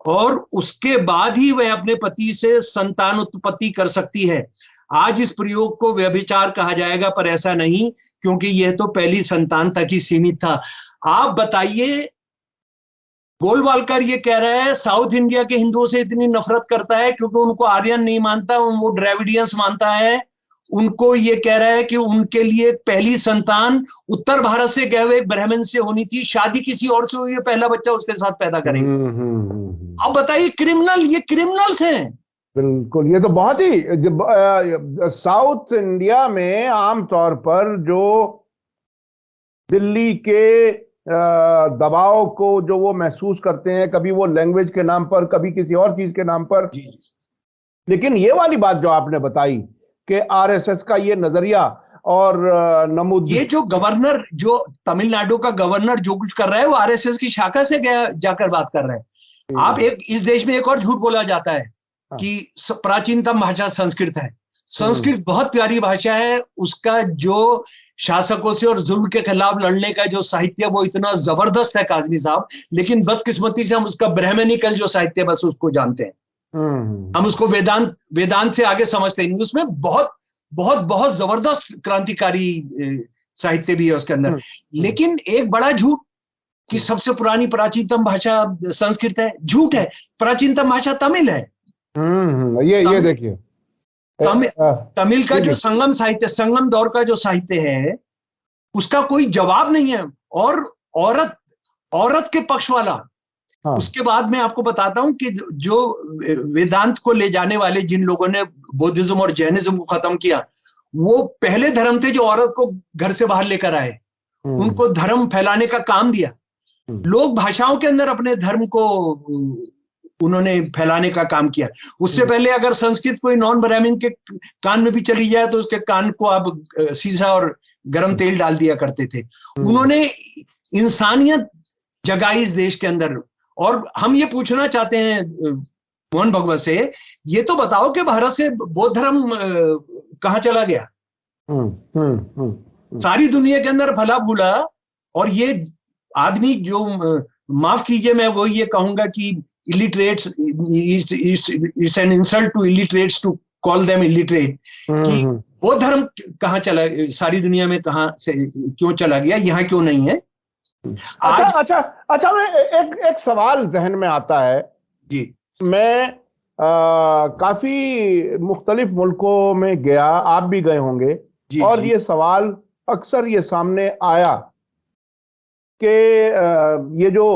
और उसके बाद ही वह अपने पति से संतान उत्पत्ति कर सकती है। आज इस प्रयोग को व्यभिचार कहा जाएगा, पर ऐसा नहीं, क्योंकि यह तो पहली संतान तक ही सीमित था। आप बताइए, गोलवालकर ये कह रहा है साउथ इंडिया के हिंदुओं से इतनी नफरत करता है क्योंकि उनको आर्यन नहीं मानता, वो द्रविडियंस मानता है। उनको ये कह रहा है कि उनके लिए पहली संतान उत्तर भारत से गए हुए ब्राह्मण से होनी थी, शादी किसी और से हुई है, पहला बच्चा उसके साथ पैदा करेंगे। अब बताइए, ये क्रिमिनल्स हैं। बिल्कुल, ये तो बहुत ही साउथ इंडिया में आमतौर पर जो दिल्ली के दबाव को जो वो महसूस करते हैं, कभी वो लैंग्वेज के नाम पर, कभी किसी और चीज के नाम पर। लेकिन ये वाली बात जो आपने बताई कि आरएसएस का ये नजरिया और ये जो गवर्नर, जो तमिलनाडु का गवर्नर जो कुछ कर रहा है वो आरएसएस की शाखा से जाकर बात कर रहा है। आप इस देश में एक और झूठ बोला जाता है कि प्राचीनतम भाषा संस्कृत है। संस्कृत बहुत प्यारी भाषा है। उसका जो शासकों से और जुल्म के खिलाफ लड़ने का जो साहित्य वो इतना जबरदस्त है काजमी साहब, लेकिन बदकिस्मती से हम उसका ब्राह्मणिकल जो साहित्य बस उसको जानते हैं। हम उसको वेदांत से आगे समझते हैं। उसमें बहुत बहुत बहुत जबरदस्त क्रांतिकारी साहित्य भी है उसके अंदर। लेकिन एक बड़ा झूठ कि सबसे पुरानी प्राचीनतम भाषा संस्कृत है, झूठ है। प्राचीनतम भाषा तमिल है। ये देखिए, तमिल का जो संगम दौर का जो साहित्य है उसका कोई जवाब नहीं है। और औरत के पक्ष वाला। उसके बाद मैं आपको बताता हूं कि जो वेदांत को ले जाने वाले जिन लोगों ने बौद्धिज्म और जैनिज्म को खत्म किया, वो पहले धर्म थे जो औरत को घर से बाहर लेकर आए, उनको धर्म फैलाने का काम दिया। लोक भाषाओं के अंदर अपने धर्म को उन्होंने फैलाने का काम किया। उससे पहले अगर संस्कृत कोई नॉन ब्राह्मण के कान में भी चली जाए तो उसके कान को आप सीसा और गरम तेल डाल दिया करते थे। उन्होंने इंसानियत जगाई इस देश के अंदर। और हम ये पूछना चाहते हैं मोहन भगवत से, ये तो बताओ कि भारत से बौद्ध धर्म कहाँ चला गया? सारी दुनिया के अंदर फला फूला। और ये आदमी जो, माफ कीजिए मैं वो ये कहूंगा कि illiterates, it's an insult to illiterates to call them illiterate, कि वो धर्म कहाँ चला, सारी दुनिया में कहाँ से क्यों चला गया, यहाँ क्यों नहीं है? अच्छा, मैं एक सवाल जहन में आता है जी। मैं काफी मुख्तलिफ मुल्कों में गया, आप भी गए होंगे, और ये सवाल अक्सर ये सामने आया कि ये जो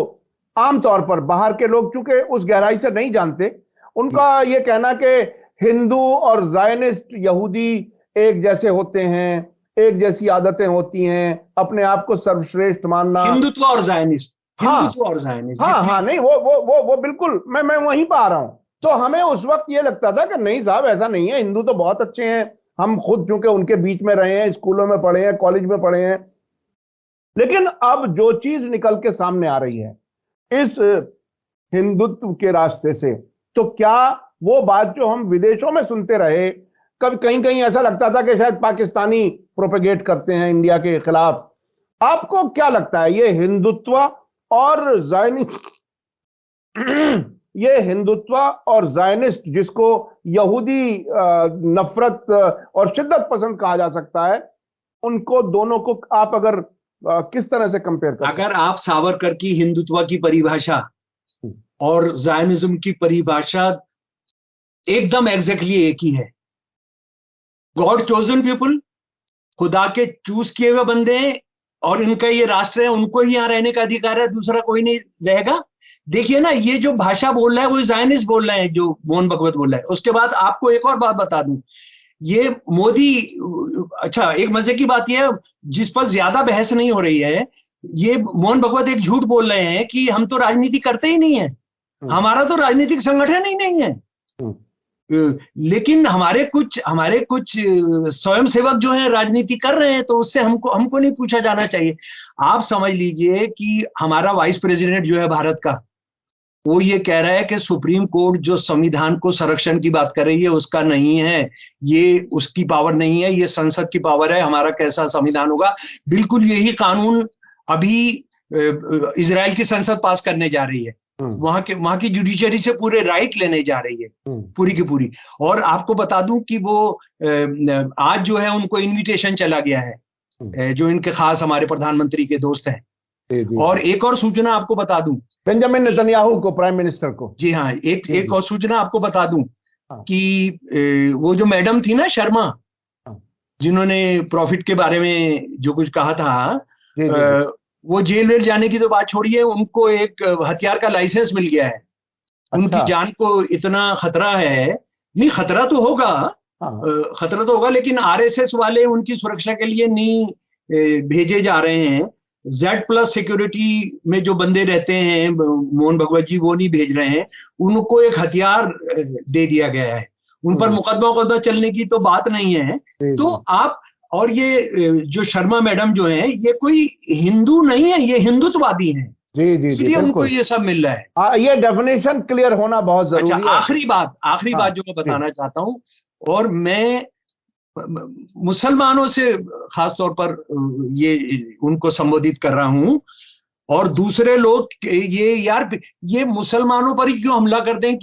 आमतौर पर बाहर के लोग चूंकि उस गहराई से नहीं जानते, उनका ये कहना कि हिंदू और ज़ायनिस्ट यहूदी एक जैसे होते हैं, एक जैसी आदतें होती हैं, अपने आप को सर्वश्रेष्ठ मानना। हिंदुत्व और ज़ायनिस्ट, हिंदुत्व और ज़ायनिस्ट। हाँ, नहीं, वो बिल्कुल, मैं वहीं पर आ रहा हूं। तो हमें उस वक्त ये लगता था कि नहीं साहब, ऐसा नहीं है, हिंदू तो बहुत अच्छे हैं, हम खुद चूंकि उनके बीच में रहे हैं, स्कूलों में पढ़े हैं, कॉलेज में पढ़े हैं। लेकिन अब जो चीज निकल के सामने आ रही है इस हिंदुत्व के रास्ते से, तो क्या वो बात जो हम विदेशों में सुनते रहे, कभी कहीं कहीं ऐसा लगता था कि शायद पाकिस्तानी प्रोपेगेट करते हैं इंडिया के खिलाफ, आपको क्या लगता है ये हिंदुत्व और ज़ायनिस्ट जिसको यहूदी नफरत और शिद्दत पसंद कहा जा सकता है, उनको दोनों को आप अगर किस तरह से कंपेयर करें? अगर आप सावरकर की हिंदुत्व की परिभाषा और ज़ायनिज्म की परिभाषा एकदम एग्जैक्टली एक ही है। गॉड चोजन पीपल, खुदा के चूज किए हुए बंदे हैं, और इनका ये राष्ट्र है, उनको ही यहाँ रहने का अधिकार है, दूसरा कोई नहीं रहेगा। देखिए ना, ये जो भाषा बोल रहा है वो ज़ायनिस्ट बोल रहे हैं, जो मोहन भगवत बोल रहा है। उसके बाद आपको एक और बात बता दूं, ये मोदी, अच्छा एक मजे की बात यह जिस पर ज्यादा बहस नहीं हो रही है, ये मोहन भगवत एक झूठ बोल रहे हैं कि हम तो राजनीति करते ही नहीं है, हमारा तो राजनीतिक संगठन ही नहीं है। लेकिन हमारे कुछ स्वयंसेवक जो हैं राजनीति कर रहे हैं, तो उससे हमको नहीं पूछा जाना चाहिए। आप समझ लीजिए कि हमारा वाइस प्रेसिडेंट जो है भारत का, वो ये कह रहा है कि सुप्रीम कोर्ट जो संविधान को संरक्षण की बात कर रही है उसका नहीं है, ये उसकी पावर नहीं है, ये संसद की पावर है। हमारा कैसा संविधान होगा, बिल्कुल यही कानून अभी इजराइल की संसद पास करने जा रही है। वहां की जुडिशरी से पूरे राइट लेने जा रही है, पूरी की पूरी। और आपको बता दूं कि वो आज जो है उनको इन्विटेशन चला गया है, जो इनके खास हमारे प्रधानमंत्री के दोस्त हैं। और एक और सूचना आपको बता दूं, बेंजामिन नेतन्याहू को, प्राइम मिनिस्टर को। जी हाँ, एक और सूचना आपको बता दूं कि वो जो मैडम थी ना शर्मा, जिन्होंने प्रॉफिट के बारे में जो कुछ कहा था, वो जेल जाने की तो बात छोड़िए, उनको एक हथियार का लाइसेंस मिल गया है। उनकी जान को इतना खतरा है, नहीं खतरा तो होगा, लेकिन आरएसएस वाले उनकी सुरक्षा के लिए नहीं भेजे जा रहे हैं। Z+ सिक्योरिटी में जो बंदे रहते हैं मोहन भगवत जी, वो नहीं भेज रहे हैं, उनको एक हथियार दे दिया गया है। उन पर मुकदमा चलने की तो बात नहीं है। तो आप, और ये जो शर्मा मैडम जो हैं, ये कोई हिंदू नहीं है, ये हिंदुत्ववादी हैं। इसलिए उनको ये सब मिल रहा है। ये डेफिनेशन क्लियर होना बहुत जरूरी है। आखिरी बात जो मैं बताना चाहता हूँ, और मैं मुसलमानों से खास तौर पर ये उनको संबोधित कर रहा हूं, और दूसरे लोग ये मुसलमानों पर ही क्यों हमला करते हैं,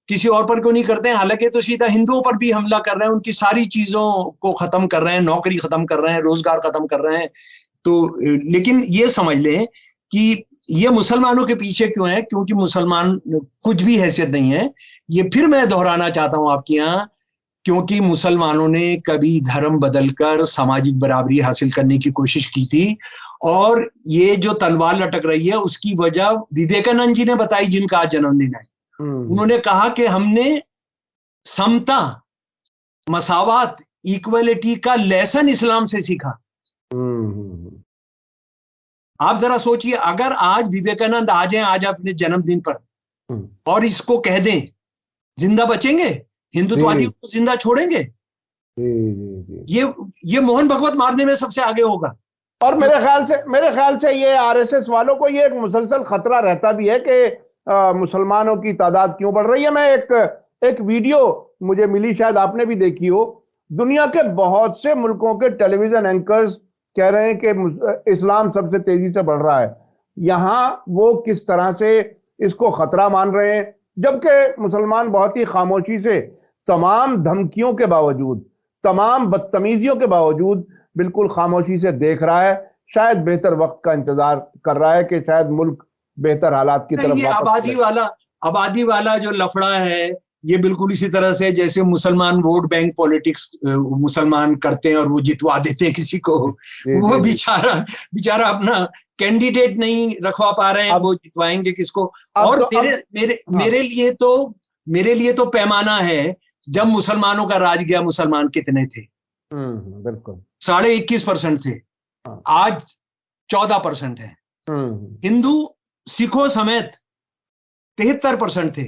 किसी और पर क्यों नहीं करते हैं? हालांकि तो सीधा हिंदुओं पर भी हमला कर रहे हैं, उनकी सारी चीजों को खत्म कर रहे हैं, नौकरी खत्म कर रहे हैं, रोजगार खत्म कर रहे हैं। तो लेकिन ये समझ लें कि ये मुसलमानों के पीछे क्यों है, क्योंकि मुसलमान कुछ भी हैसियत नहीं है। ये फिर मैं दोहराना चाहता हूं आपके यहाँ, क्योंकि मुसलमानों ने कभी धर्म बदलकर सामाजिक बराबरी हासिल करने की कोशिश की थी, और ये जो तलवार लटक रही है उसकी वजह विवेकानंद जी ने बताई, जिनका आज जन्मदिन है। उन्होंने कहा कि हमने समता, मसावात, इक्वलिटी का लेसन इस्लाम से सीखा। आप जरा सोचिए, अगर आज विवेकानंद आ जाए आज अपने जन्मदिन पर और इसको कह दें, जिंदा बचेंगे? हिंदुत्ववादी उसको जिंदा छोड़ेंगे? ये मोहन भगवत मारने में सबसे आगे होगा। और मेरे ख्याल से ये आरएसएस वालों को ये एक मुसलसल खतरा रहता भी है कि मुसलमानों की तादाद क्यों बढ़ रही है। मैं एक वीडियो मुझे मिली, शायद आपने भी देखी हो, दुनिया के बहुत से मुल्कों के टेलीविजन एंकर्स कह रहे हैं कि इस्लाम सबसे तेजी से बढ़ रहा है। यहां वो किस तरह से इसको खतरा मान रहे हैं, जबकि मुसलमान बहुत ही खामोशी से तमाम धमकियों के बावजूद, तमाम बदतमीजियों के बावजूद बिल्कुल खामोशी से देख रहा है। शायद बेहतर वक्त का इंतजार कर रहा है कि शायद मुल्क बेहतर हालात की तरफ ये आबादी वाला जो लफड़ा है, ये बिल्कुल इसी तरह से जैसे मुसलमान वोट बैंक पॉलिटिक्स मुसलमान करते हैं और वो जितवा देते हैं किसी को। वो बेचारा अपना कैंडिडेट नहीं रखवा पा रहे हैं, वो जितवाएंगे किसको? और मेरे लिए तो पैमाना है, जब मुसलमानों का राज गया मुसलमान कितने थे? बिल्कुल 21.5% थे, आज 14% है। हिंदू सिखों समेत 73% थे,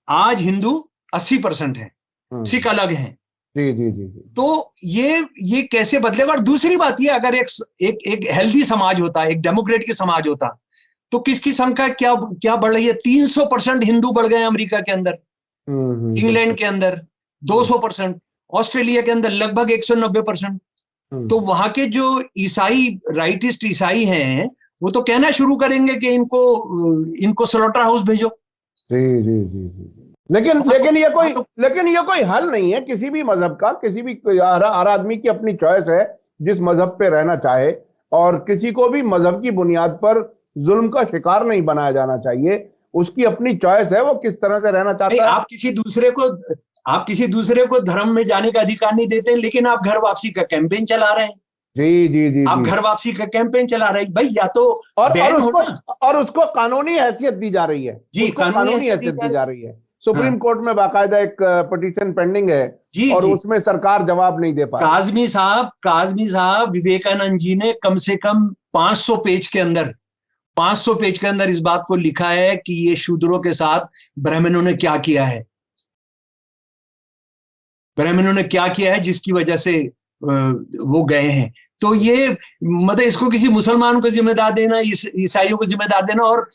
आज हिंदू 80% है, सिख अलग हैं। जी। तो ये कैसे बदलेगा? और दूसरी बात ये, अगर एक हेल्दी समाज होता, एक डेमोक्रेटिक समाज होता, तो किसकी संख्या क्या बढ़ रही है? 300% हिंदू बढ़ गए अमेरिका के अंदर, इंग्लैंड के अंदर 200%, ऑस्ट्रेलिया के अंदर लगभग 190%। तो वहां के जो ईसाई, राइटिस्ट ईसाई हैं, वो तो कहना शुरू करेंगे कि इनको स्लॉटर हाउस भेजो। जी। लेकिन ये कोई हल नहीं है किसी भी मजहब का। किसी भी हर आदमी की अपनी चॉइस है जिस मजहब पे रहना चाहे, और किसी को भी मजहब की बुनियाद पर जुल्म का शिकार नहीं बनाया जाना चाहिए। उसकी अपनी चॉइस है, वो किस तरह से रहना चाहता है। आप किसी दूसरे को धर्म में जाने का अधिकार नहीं देते, लेकिन आप घर वापसी का कैंपेन चला रहे हैं। जी। आप घर वापसी का कैंपेन चला रहे हैं भाई, या तो और उसको कानूनी हैसियत दी जा रही है। जी, कानूनी हैसियत दी जा रही है। सुप्रीम कोर्ट में बाकायदा एक पिटीशन पेंडिंग है, और उसमें सरकार जवाब नहीं दे पा रही। काजमी साहब, विवेकानंद जी ने कम से कम 500 पेज के अंदर इस बात को लिखा है कि ये शूद्रों के साथ ब्राह्मणों ने क्या किया है, जिसकी वजह से वो गए हैं। तो ये मतलब इसको किसी मुसलमान को जिम्मेदार देना, ईसाइयों को जिम्मेदार देना, और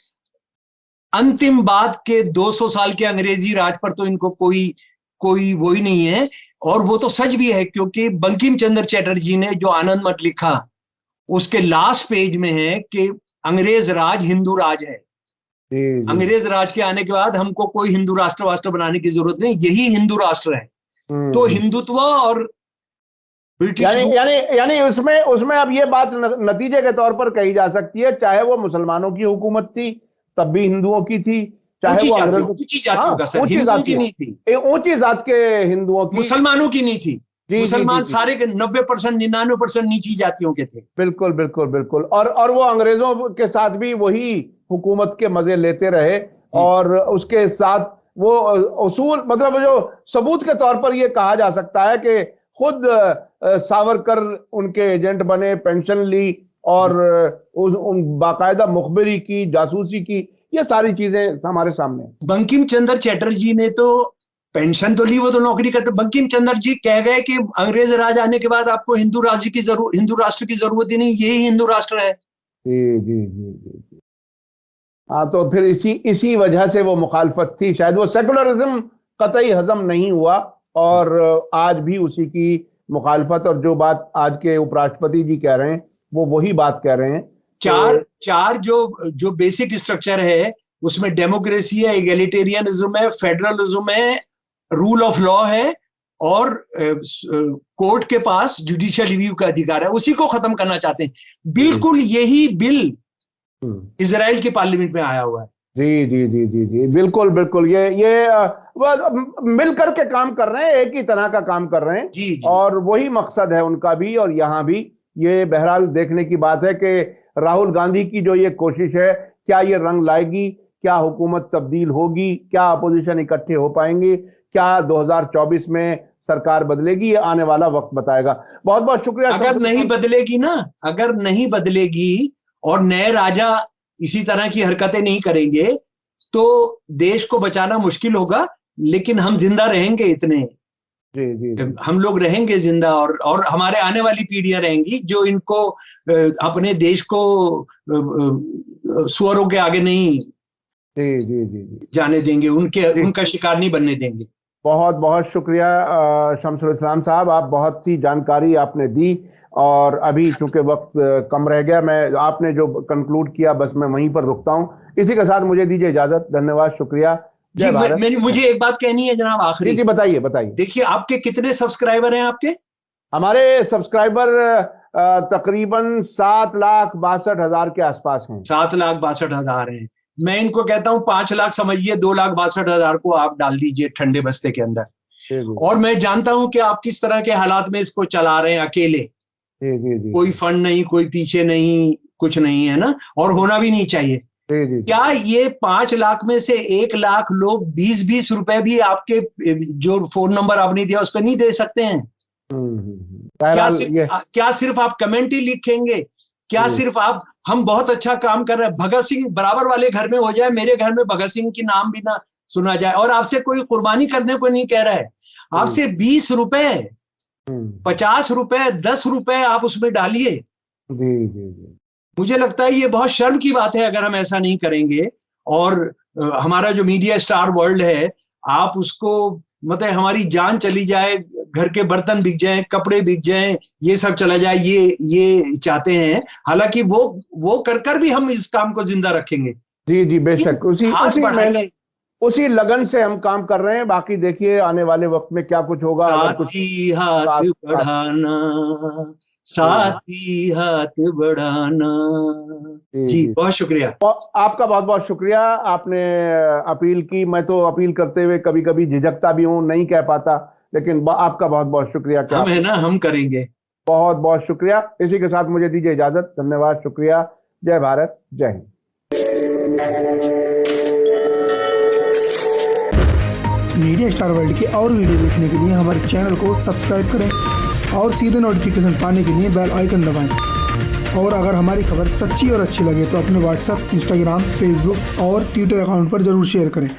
अंतिम बात के 200 साल के अंग्रेजी राज पर तो इनको कोई वो ही नहीं है। और वो तो सच भी है, क्योंकि बंकिम चंद्र चटर्जी ने जो आनंद मठ लिखा, उसके लास्ट पेज में है कि अंग्रेज राज हिंदू राज है। अंग्रेज राज के आने के बाद हमको कोई हिंदू राष्ट्र बनाने की जरूरत नहीं, यही हिंदू राष्ट्र है। तो हिंदुत्व और यानी उसमें अब ये बात नतीजे के तौर पर कही जा सकती है, चाहे वो मुसलमानों की हुकूमत थी तब भी हिंदुओं की थी, चाहे वो ऊंची जातियों का, सर, हिंदुओं की नहीं थी, ऊंची जात के हिंदुओं की, मुसलमानों की नहीं थी। मुसलमान सारे के 90%, 99% नीची जातियों के थे। बिल्कुल। और वो अंग्रेजों के साथ भी वही हुकूमत के मजे लेते रहे, और उसके साथ वो उसूल, मतलब जो सबूत के तौर पर ये कहा जा सकता है कि खुद सावरकर उनके एजेंट बने, पेंशन ली, और उन बाकायदा मुखबिरी की, जासूसी की, ये सारी चीजें हमारे सामने। बंकिम चंद्र चटर्जी ने तो पेंशन तो ली, वो तो नौकरी करते। बंकिम चंद्र जी कह गए कि अंग्रेज राज आने के बाद आपको हिंदू राष्ट्र की जरूरत ही नहीं, यही हिंदू राष्ट्र है। जी। हाँ, तो फिर इसी वजह से वो मुखालफत थी, शायद वो सेकुलरिज्म कतई हजम नहीं हुआ, और आज भी उसी की मुखालफत। और जो बात आज के उपराष्ट्रपति जी कह रहे हैं, वो वही बात कह रहे हैं। चार जो बेसिक स्ट्रक्चर है, उसमें डेमोक्रेसी है, एगलिटेरियनिज्म है, फेडरलिज्म है, रूल ऑफ लॉ है, और कोर्ट के पास जुडिशियल रिव्यू का अधिकार है। उसी को खत्म करना चाहते हैं। बिल्कुल यही बिल इजराइल की पार्लियामेंट में आया हुआ है। जी। बिल्कुल। ये मिलकर के काम कर रहे हैं, एक ही तरह का काम कर रहे हैं। जी। और वही मकसद है उनका भी, और यहाँ भी। ये बहरहाल देखने की बात है कि राहुल गांधी की जो ये कोशिश है, क्या ये रंग लाएगी? क्या हुकूमत तब्दील होगी? क्या अपोजिशन इकट्ठे हो पाएंगे? क्या 2024 में सरकार बदलेगी? ये आने वाला वक्त बताएगा। बहुत बहुत शुक्रिया। अगर नहीं बदलेगी और नए राजा इसी तरह की हरकतें नहीं करेंगे तो देश को बचाना मुश्किल होगा, लेकिन हम जिंदा रहेंगे इतने, जी जी जी हम लोग रहेंगे जिंदा, और हमारे आने वाली पीढ़ियां रहेंगी जो इनको अपने देश को सुअरों के आगे नहीं जी जी जी जी जाने देंगे, जी। उनका शिकार नहीं बनने देंगे। बहुत बहुत शुक्रिया शमसुल इस्लाम साहब, आप बहुत सी जानकारी आपने दी। और अभी चूंकि वक्त कम रह गया, मैं आपने जो कंक्लूड किया बस मैं वहीं पर रुकता हूं। इसी के साथ मुझे दीजिए इजाजत। धन्यवाद, शुक्रिया। जी, जय भारत। मुझे एक बात कहनी है जनाब, जी आखिरी। जी, बताइए बताइए। देखिए, आपके कितने सब्सक्राइबर हैं आपके? हमारे सब्सक्राइबर तकरीबन 7,62,000 के आसपास हैं। 7,62,000 हैं। मैं इनको कहता हूं 5 लाख समझिए, 2,62,000 को आप डाल दीजिए ठंडे बस्ते के अंदर। जी जी और मैं जानता हूं कि आप किस तरह के हालात में इसको चला रहे हैं अकेले, जी जी जी कोई फंड नहीं, कोई पीछे नहीं, कुछ नहीं है ना, और होना भी नहीं चाहिए। जी जी। क्या ये 5 लाख में से 1 लाख लोग 20-20 रुपए भी आपके जो फोन नंबर आपने दिया उस पर नहीं दे सकते हैं? बहरहाल ये क्या सिर्फ आप कमेंट ही लिखेंगे? क्या सिर्फ आप हम बहुत अच्छा काम कर रहे हैं, भगत सिंह बराबर वाले घर में हो जाए, मेरे घर में भगत सिंह की नाम भी ना सुना जाए, और आपसे कोई कुर्बानी करने को नहीं कह रहा है, आपसे 20 रुपए, 50 रुपए, 10 रुपए आप उसमें डालिए। जी जी जी मुझे लगता है ये बहुत शर्म की बात है अगर हम ऐसा नहीं करेंगे। और हमारा जो मीडिया स्टार वर्ल्ड है, आप उसको, मतलब हमारी जान चली जाए, घर के बर्तन बिक जाएं, कपड़े बिक जाएं, ये सब चला जाए, ये चाहते हैं। हालांकि वो कर भी हम इस काम को जिंदा रखेंगे। जी जी, बेशक उसी हाथ उसी बढ़ाइए। मेहनत उसी लगन से हम काम कर रहे हैं। बाकी देखिए आने वाले वक्त में क्या कुछ होगा। अगर कुछ साथी हाथ बढ़ाना, साथी हाथ बढ़ाना। जी जी, जी। बहुत शुक्रिया। और आपका बहुत बहुत शुक्रिया। आपने अपील की, मैं तो अपील करते हुए कभी कभी झिझकता भी हूँ, नहीं कह पाता, लेकिन आपका बहुत बहुत शुक्रिया। हम है ना, हम करेंगे। बहुत बहुत शुक्रिया। इसी के साथ मुझे दीजिए इजाजत। धन्यवाद, शुक्रिया। जय भारत, जय हिंद। मीडिया स्टार वर्ल्ड के और वीडियो देखने के लिए हमारे चैनल को सब्सक्राइब करें और सीधे नोटिफिकेशन पाने के लिए बेल आइकन दबाएं। और अगर हमारी खबर सच्ची और अच्छी लगे तो अपने व्हाट्सएप, इंस्टाग्राम, फेसबुक और ट्विटर अकाउंट पर ज़रूर शेयर करें।